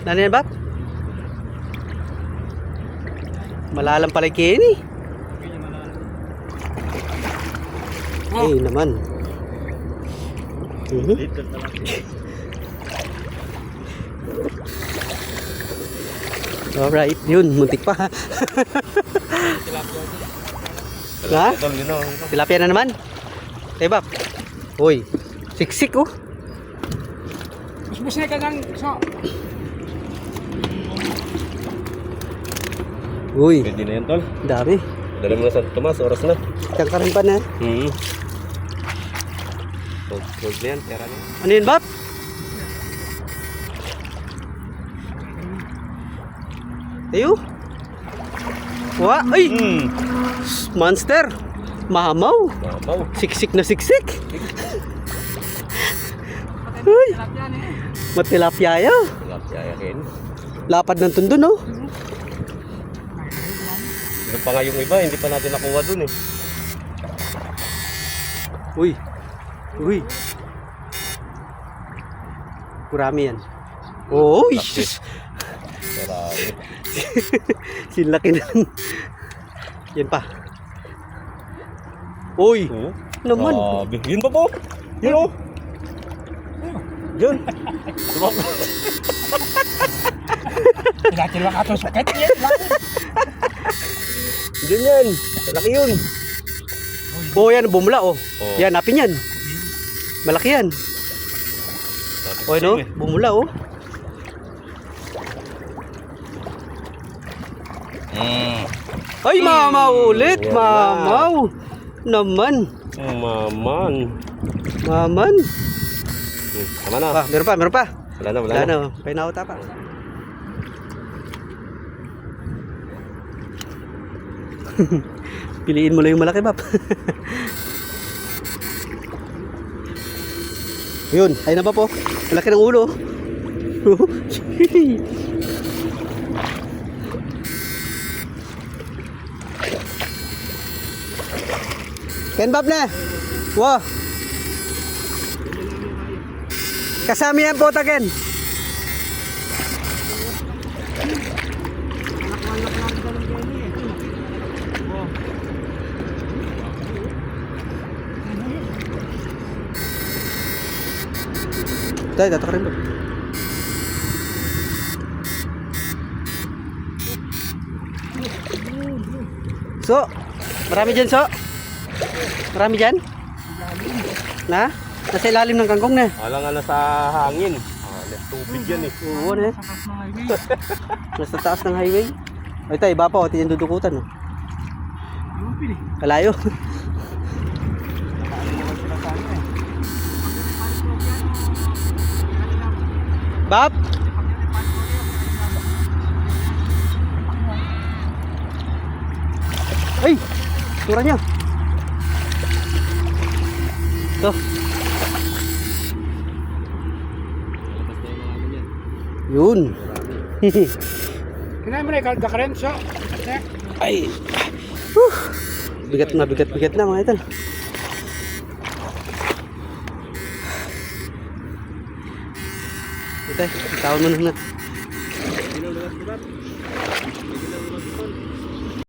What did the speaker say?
Ano yan, Bap? Malalam pala yung Kenny. Ay naman. Alright, yun, muntik pa. Ha? Tilapia na naman. Bap. Uy, siksik oh. Mas ka lang so. Uy, Pwede na yan, tol. dami. Dala mo na sa Tomas, oras na. Tangkaran pa na. Huwag na yan, tira na. Ano yun, Bap? Ayo. Wah, ay! Monster! Mamaw! Mamaw. Siksik na siksik! Uy! Matilapia ya. Tilapia yakin. Lapad ng tundo, no? Doon pa nga yung iba, hindi pa natin nakuha dun eh. Uy! Uy! Kurami yan. Oh, uy! Laki. Marami. Sinlaki na. Yan pa. Uy! Oh, Naman! grabe. Yun pa po! Yun oh! Yun! Tila ka to suket yan. Yun yan! Malaki yun! Oh, yan, bumula, oh. Oh. Yan, napin yan. Malaki yan. Oh, no? Bumula, oh. Ay, mamaw ulit! Yan na. Mamaw! Naman! Maman! Maman! Tama na. Ah, meron pa, meron pa. Wala na, wala Wala na. na, painauta pa. Piliin mo lang yung malaki, Bap. Yun, ayun na ba po? Malaki ng ulo. Ken, Bap na. Wow. Kasama yan po, Ken. Dahil, dato ka rin, Bap. So, marami dyan, So. Marami dyan? Na? Nasa ilalim ng kangkong na. Wala nga nasa hangin. Tubig yan eh. Oo, na. Nasa taas ng highway. Ay, tayo, iba pa, o. Tiyan dudukutan, o. Kalayo. Bap! Ay! Tura niya. Ito. Yun. Kinain mo na ikagdakarin so. Ay. Bigat na mga idol. Ito, tawon mo na.